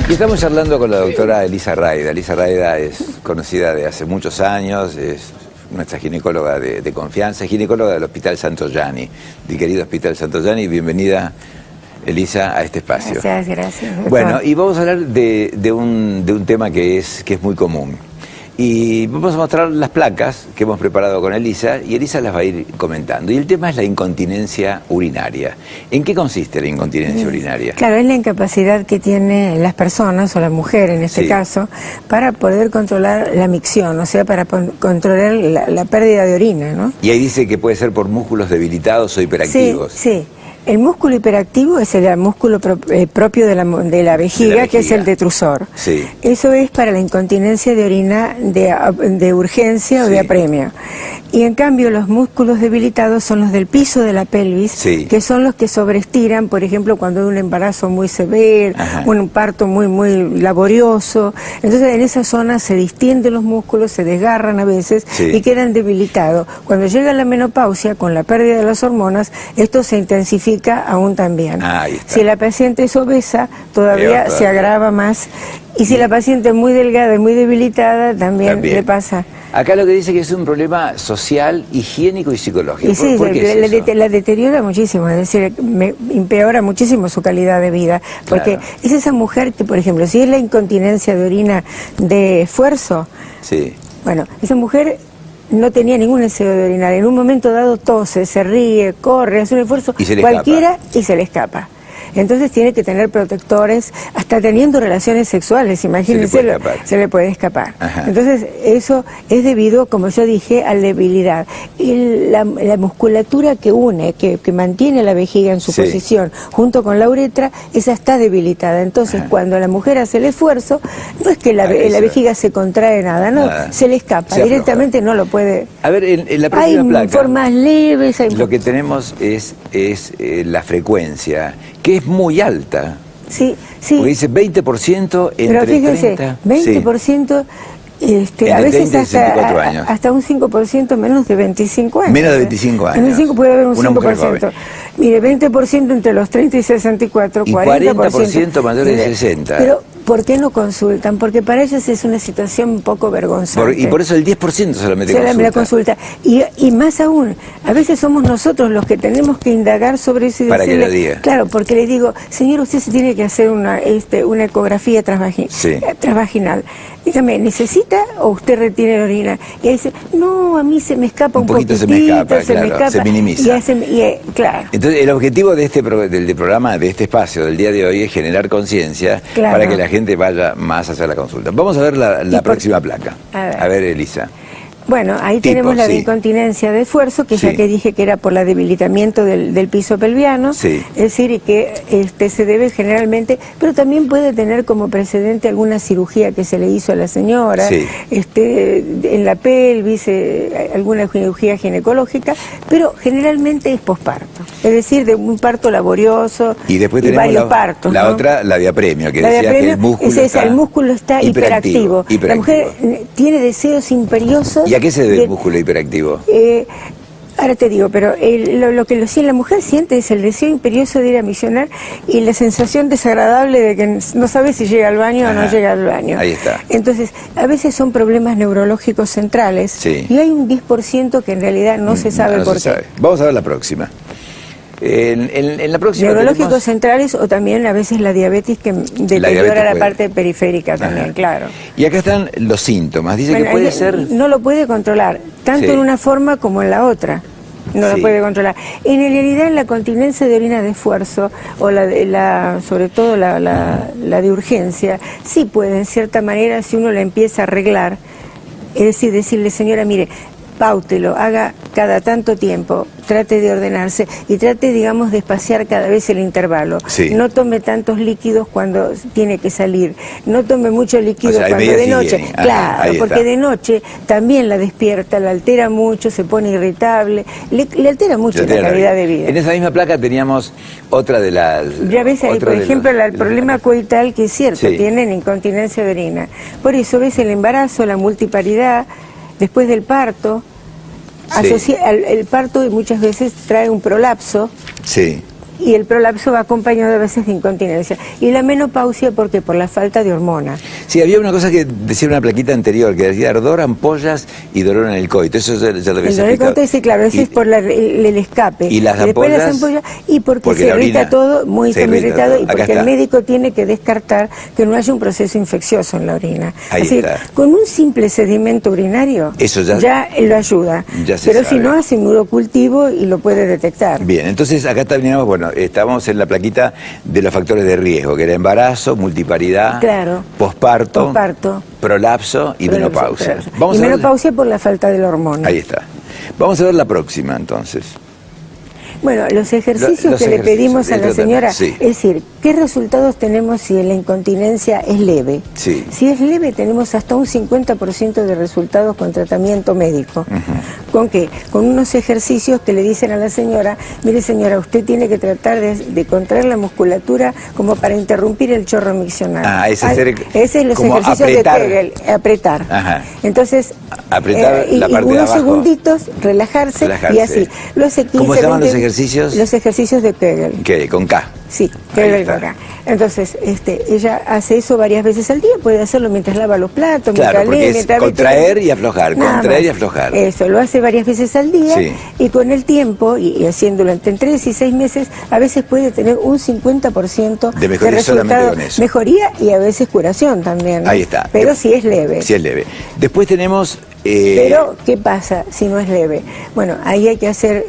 Y estamos charlando con la doctora Elisa Raida. Elisa Raida es conocida de hace muchos años, es nuestra ginecóloga de confianza, ginecóloga del Hospital Santoyani, del querido Hospital Santoyani. Bienvenida, Elisa, a este espacio. Gracias. Bueno, y vamos a hablar de un tema que es muy común. Y vamos a mostrar las placas que hemos preparado con Elisa, y Elisa las va a ir comentando. Y el tema es la incontinencia urinaria. ¿En qué consiste la incontinencia urinaria? Claro, es la incapacidad que tienen las personas, o la mujer en este caso, para poder controlar la micción, o sea, para controlar la pérdida de orina, ¿no? Y ahí dice que puede ser por músculos debilitados o hiperactivos. Sí. El músculo hiperactivo es el músculo propio de la vejiga, que es el detrusor. Sí. Eso es para la incontinencia de orina de urgencia o de apremio. Y en cambio los músculos debilitados son los del piso de la pelvis, que son los que sobreestiran, por ejemplo, cuando hay un embarazo muy severo, un parto muy laborioso. Entonces en esa zona se distienden los músculos, se desgarran a veces y quedan debilitados. Cuando llega la menopausia, con la pérdida de las hormonas, esto se intensifica aún también. Si la paciente es obesa, todavía se agrava más. Y si la paciente es muy delgada y muy debilitada, también le pasa. Acá lo que dice que es un problema social, higiénico y psicológico. Y sí, ¿Por qué es eso? la deteriora muchísimo, es decir, empeora muchísimo su calidad de vida. Porque es esa mujer que, por ejemplo, si es la incontinencia de orina de esfuerzo, bueno, esa mujer no tenía ningún deseo de orinar. En un momento dado tose, se ríe, corre, hace un esfuerzo cualquiera y se le escapa. Entonces tiene que tener protectores, hasta teniendo relaciones sexuales, imagínense, se le puede escapar. Entonces eso es debido, como yo dije, a la debilidad. Y la musculatura que une, que mantiene la vejiga en su posición junto con la uretra, esa está debilitada. Entonces cuando la mujer hace el esfuerzo, no es que la vejiga se contrae nada, se le escapa, directamente no lo puede. A ver, en la próxima placa, hay formas leves. Lo que tenemos es la frecuencia, que es muy alta. Sí. Porque dice 20% entre Pero fíjense, 30... 20%, a veces hasta un 5% menos de 25 años. Menos de 25 años. En el 5 puede haber un 5%. Mire, 20% entre los 30 y 64, y 40% mayores de 60. Pero, ¿por qué no consultan? Porque para ellos es una situación un poco vergonzante. Y por eso el 10% solamente consulta. Y más aún, a veces somos nosotros los que tenemos que indagar sobre eso y para que lo diga. Claro, porque le digo, señor, usted se tiene que hacer una ecografía transvaginal. Dígame, ¿necesita o usted retiene la orina? Y ahí dice, no, a mí se me escapa un poquito, se me escapa, se minimiza. Claro. Entonces, el objetivo de del programa, de este espacio del día de hoy, es generar conciencia para que la gente vaya más a hacer la consulta. Vamos a ver la próxima placa. A ver, Elisa. Bueno, ahí tenemos la de incontinencia de esfuerzo, que es la que dije que era por el debilitamiento del piso pelviano, es decir, y que se debe generalmente, pero también puede tener como precedente alguna cirugía que se le hizo a la señora, en la pelvis, alguna cirugía ginecológica, pero generalmente es posparto, es decir, de un parto laborioso y después tenemos varios partos. La otra, la de apremio, que decía que el músculo está hiperactivo. La mujer tiene deseos imperiosos. ¿Y a qué se debe el músculo hiperactivo? Ahora te digo, pero lo que la mujer siente es el deseo imperioso de ir a misionar y la sensación desagradable de que no sabe si llega al baño o no llega al baño. Ahí está. Entonces, a veces son problemas neurológicos centrales y hay un 10% que en realidad no se sabe por qué. Vamos a ver la próxima. En la próxima neurológicos centrales, o también a veces la diabetes que deteriora la parte periférica también, claro. Y acá están los síntomas. Dice que puede ser... No lo puede controlar, tanto en una forma como en la otra. No lo puede controlar. En realidad, en la continencia de orina de esfuerzo, o sobre todo la de urgencia, sí puede, en cierta manera, si uno la empieza a arreglar, es decir, decirle, señora, mire, páutelo, haga cada tanto tiempo, trate de ordenarse y trate, digamos, de espaciar cada vez el intervalo. No tome tantos líquidos cuando tiene que salir, no tome mucho líquido cuando de noche. Claro, porque de noche también la despierta, la altera mucho, se pone irritable, le altera mucho la calidad de vida. En esa misma placa teníamos otra de las... Ya ves ahí, por ejemplo, el problema coital, que es cierto, tienen incontinencia de orina. Por eso ves el embarazo, la multiparidad, después del parto, el parto muchas veces trae un prolapso, y el prolapso va acompañado a veces de incontinencia. Y la menopausia, ¿por qué? Por la falta de hormona. Sí, había una cosa que decía una plaquita anterior, que decía ardor, ampollas y dolor en el coito. Eso ya lo habías explicado. El dolor sí, claro, ese es por el escape. ¿Y las ampollas? Las ampollas, y porque se irrita todo, muy irritado, y porque el médico tiene que descartar que no haya un proceso infeccioso en la orina. Ahí Así, está. con un simple sedimento urinario, eso ya lo ayuda. Pero si no, hace un urocultivo y lo puede detectar. Bien, entonces acá terminamos, bueno, estábamos en la plaquita de los factores de riesgo, que era embarazo, multiparidad, claro, posparto, prolapso y menopausia. Y menopausia por la falta de la hormona. Ahí está. Vamos a ver la próxima, entonces. Bueno, los ejercicios que le pedimos a la señora, sí. Es decir, ¿qué resultados tenemos si la incontinencia es leve? Sí. Si es leve, tenemos hasta un 50% de resultados con tratamiento médico. ¿Con qué? Con unos ejercicios que le dicen a la señora, mire señora, usted tiene que tratar de contraer la musculatura como para interrumpir el chorro miccional. Ese es los ejercicios apretar. de Kegel, apretar. Ajá. Entonces, apretar la parte de unos abajo. segunditos, relajarse y así. Lo hace 15, ¿Cómo se llaman 20, los ejercicios? Los ejercicios de Kegel. ¿Qué? ¿Con K? Sí, Kegel con K. Entonces, ella hace eso varias veces al día, puede hacerlo mientras lava los platos, claro, mientras lee, mientras contraer y aflojar, contraer y aflojar. Eso, lo hace varias veces al día, sí. Y con el tiempo, y haciéndolo entre 3 y 6 meses, a veces puede tener un 50% de mejoría solamente con eso. Mejoría y a veces curación también, ¿no? Ahí está. Pero si es leve. Si es leve. Después tenemos... Pero, ¿qué pasa si no es leve? Bueno, ahí hay que hacer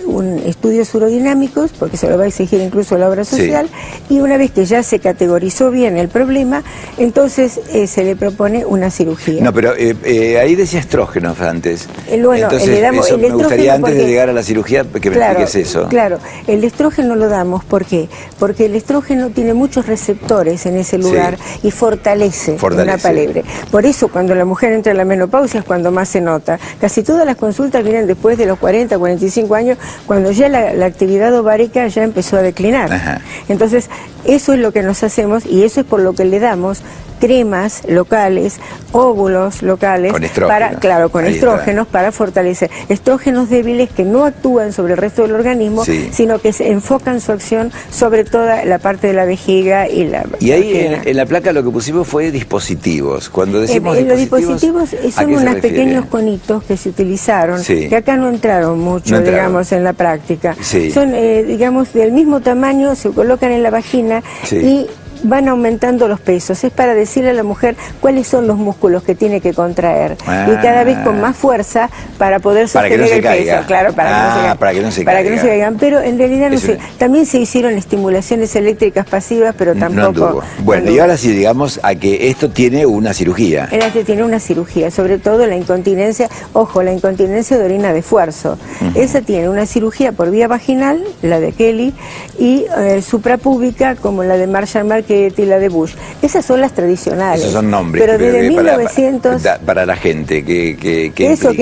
estudios urodinámicos, porque se lo va a exigir incluso la obra social, sí. Y una vez que ya se categorizó bien el problema, entonces se le propone una cirugía. No, pero ahí decía estrógenos antes. Bueno, entonces, le damos eso el me gustaría antes porque, de llegar a la cirugía que me expliques eso. Claro, el estrógeno lo damos, ¿por qué? Porque el estrógeno tiene muchos receptores en ese lugar, sí. Y fortalece una palabra. Por eso cuando la mujer entra en la menopausia es cuando más se nota. Casi todas las consultas vienen después de los 40, 45 años, cuando ya la actividad ovárica ya empezó a declinar. Ajá. Entonces, eso es lo que nos hacemos y eso es por lo que le damos cremas locales, óvulos locales, con estrógenos. Con estrógenos para fortalecer. Estrógenos débiles que no actúan sobre el resto del organismo, sí. Sino que se enfocan su acción sobre toda la parte de la vejiga y la... Y ahí en la placa lo que pusimos fue dispositivos. Cuando decimos los dispositivos son unos pequeños conitos que se utilizaron, sí. Que acá no entraron mucho, digamos, en la práctica. Sí. Son, digamos, del mismo tamaño, se colocan en la vagina, sí. Y van aumentando los pesos. Es para decirle a la mujer cuáles son los músculos que tiene que contraer. Y cada vez con más fuerza para poder sostener el peso. Claro, para que no se caigan. Pero en realidad no sé. También se hicieron estimulaciones eléctricas pasivas, pero tampoco. Bueno, y ahora sí, digamos, a que esto tiene una cirugía. Tiene una cirugía, sobre todo la incontinencia, ojo, la incontinencia de orina de esfuerzo. Esa tiene una cirugía por vía vaginal, la de Kelly, y suprapúbica, como la de Marshall Mark y la de Bush. Esas son las tradicionales. Esos son nombres. Pero desde 1900... Para la gente, ¿qué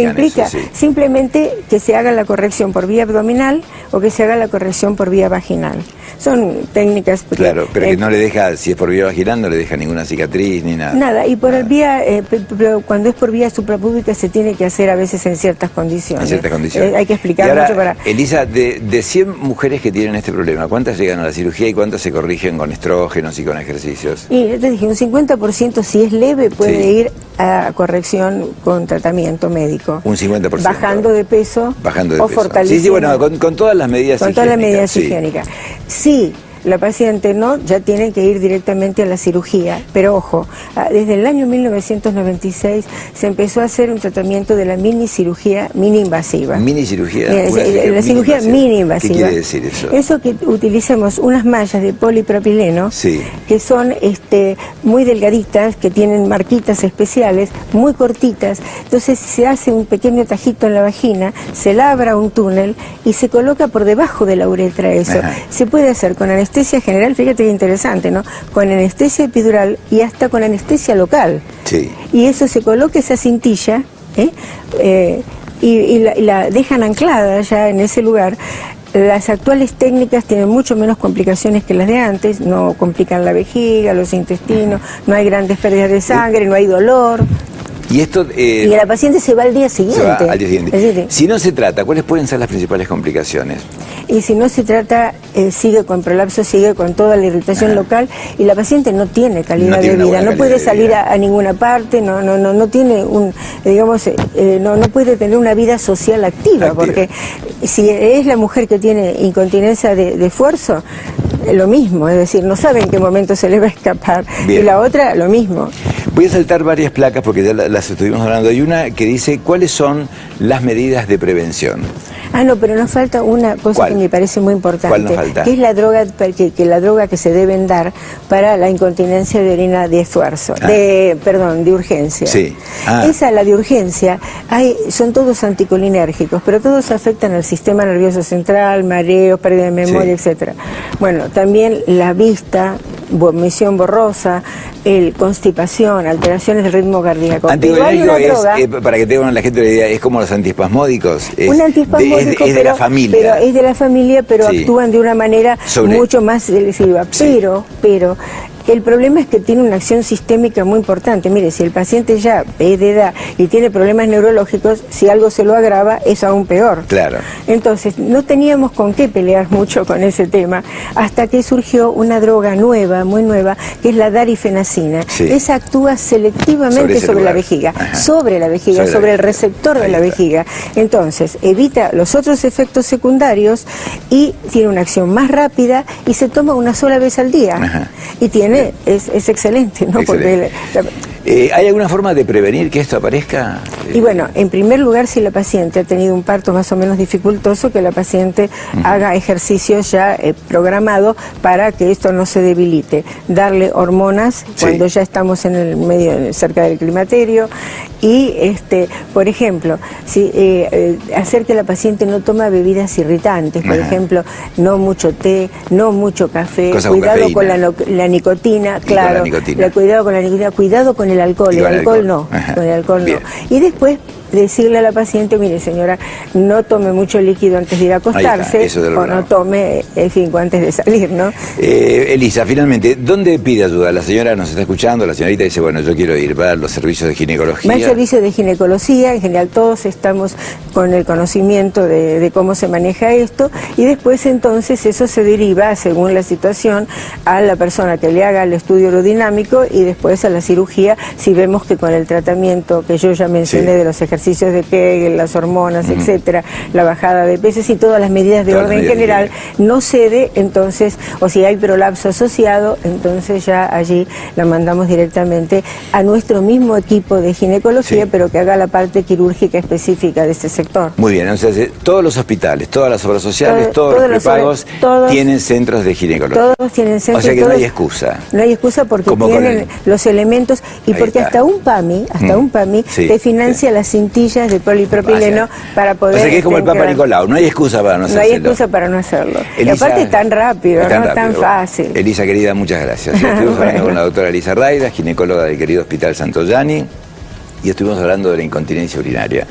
implica? Eso, sí. Simplemente que se haga la corrección por vía abdominal o que se haga la corrección por vía vaginal. Son técnicas... Claro, pero que no le deja, si es por vía vaginal, no le deja ninguna cicatriz ni nada. Nada, y por vía, pero cuando es por vía suprapúbica se tiene que hacer a veces en ciertas condiciones. En ciertas condiciones. Hay que explicar mucho para... Elisa, de 100 mujeres que tienen este problema, ¿cuántas llegan a la cirugía y cuántas se corrigen con estrógenos y con ejercicios? Y yo te dije, un 50% si es leve puede ir a corrección con tratamiento médico. Un 50%. Bajando de peso o fortaleciendo. Sí, bueno, con todas las medidas higiénicas. Con todas las medidas higiénicas. Sí. La paciente no, ya tiene que ir directamente a la cirugía. Pero ojo, desde el año 1996 se empezó a hacer un tratamiento de la minicirugía mini-invasiva. ¿Minicirugía? La cirugía mini-invasiva. ¿Qué quiere decir eso? Eso que utilicemos unas mallas de polipropileno, sí. Que son muy delgaditas, que tienen marquitas especiales, muy cortitas. Entonces se hace un pequeño tajito en la vagina, se labra un túnel y se coloca por debajo de la uretra eso. Ajá. Se puede hacer con anestesia general, fíjate qué interesante, ¿no? Con anestesia epidural y hasta con anestesia local. Sí. Y eso se coloca esa cintilla, y la dejan anclada ya en ese lugar. Las actuales técnicas tienen mucho menos complicaciones que las de antes, no complican la vejiga, los intestinos, no hay grandes pérdidas de sangre, no hay dolor. Y esto... y la paciente se va al día siguiente. Se va al día siguiente. Si no se trata, ¿cuáles pueden ser las principales complicaciones? Y si no se trata, sigue con prolapso, sigue con toda la irritación local, y la paciente no tiene calidad de vida, no puede salir a ninguna parte, no tiene un, digamos, no puede tener una vida social activa, porque si es la mujer que tiene incontinencia de esfuerzo, lo mismo, es decir, no sabe en qué momento se le va a escapar. Bien. Y la otra, lo mismo. Voy a saltar varias placas porque ya las estuvimos hablando. Hay una que dice, ¿cuáles son las medidas de prevención? Ah, no, pero nos falta una cosa que me parece muy importante. ¿Cuál nos falta? Que es la droga, la droga que se deben dar para la incontinencia de orina de esfuerzo, de urgencia. Sí. Esa, la de urgencia, son todos anticolinérgicos, pero todos afectan al sistema nervioso central, mareos, pérdida de memoria, etcétera. Bueno, también la vista, visión borrosa, constipación, alteraciones del ritmo cardíaco. Anticolinérgico es, para que tengan la gente la idea, es como los antiespasmódicos. Un antiespasmódico, es de la familia. Pero es de la familia, pero actúan de una manera mucho más lesiva. Pero el problema es que tiene una acción sistémica muy importante. Mire, si el paciente ya es de edad y tiene problemas neurológicos, si algo se lo agrava, es aún peor. Claro. Entonces, no teníamos con qué pelear mucho con ese tema, hasta que surgió una droga nueva, muy nueva, que es la darifenacina. Esa actúa selectivamente sobre la vejiga, sobre el receptor de la vejiga. Entonces, evita los otros efectos secundarios y tiene una acción más rápida y se toma una sola vez al día. Y tiene es excelente, ¿no? Excelente. Porque ¿hay alguna forma de prevenir que esto aparezca? Y bueno, en primer lugar, si la paciente ha tenido un parto más o menos dificultoso, que la paciente haga ejercicios ya programados para que esto no se debilite. Darle hormonas cuando ya estamos en el medio, cerca del climaterio. Y, por ejemplo, hacer que la paciente no tome bebidas irritantes, por ejemplo, no mucho té, no mucho café, cuidado con la nicotina, claro, cuidado con la nicotina, cuidado con el alcohol, con el alcohol no. Y después decirle a la paciente, mire señora, no tome mucho líquido antes de ir a acostarse, o no tome, en fin, antes de salir, ¿no? Elisa, finalmente, ¿dónde pide ayuda? La señora nos está escuchando, la señorita dice, bueno, yo quiero ir, va a los servicios de ginecología. Va al servicio de ginecología, en general todos estamos con el conocimiento de cómo se maneja esto, y después entonces eso se deriva, según la situación, a la persona que le haga el estudio aerodinámico y después a la cirugía, si vemos que con el tratamiento que yo ya mencioné de los ejercicios de Kegel, las hormonas, etcétera, la bajada de pesos y todas las medidas de orden general, no cede, entonces, o si hay prolapso asociado, entonces ya allí la mandamos directamente a nuestro mismo equipo de ginecología, pero que haga la parte quirúrgica específica de este sector. Muy bien, entonces todos los hospitales, todas las obras sociales, todos los prepagos tienen centros de ginecología. Todos tienen centros. O sea que no hay excusa. No hay excusa porque tienen los elementos y porque hasta un PAMI te financia las cintillas de polipropileno para poder... O sea que es como el Papa Nicolau, no hay excusa para no hacerlo. No hay excusa para no hacerlo. Elisa, y aparte es tan rápido, tan fácil. Elisa, querida, muchas gracias. Estuvimos hablando con la doctora Elisa Rayda, ginecóloga del querido Hospital Santoyani, y estuvimos hablando de la incontinencia urinaria.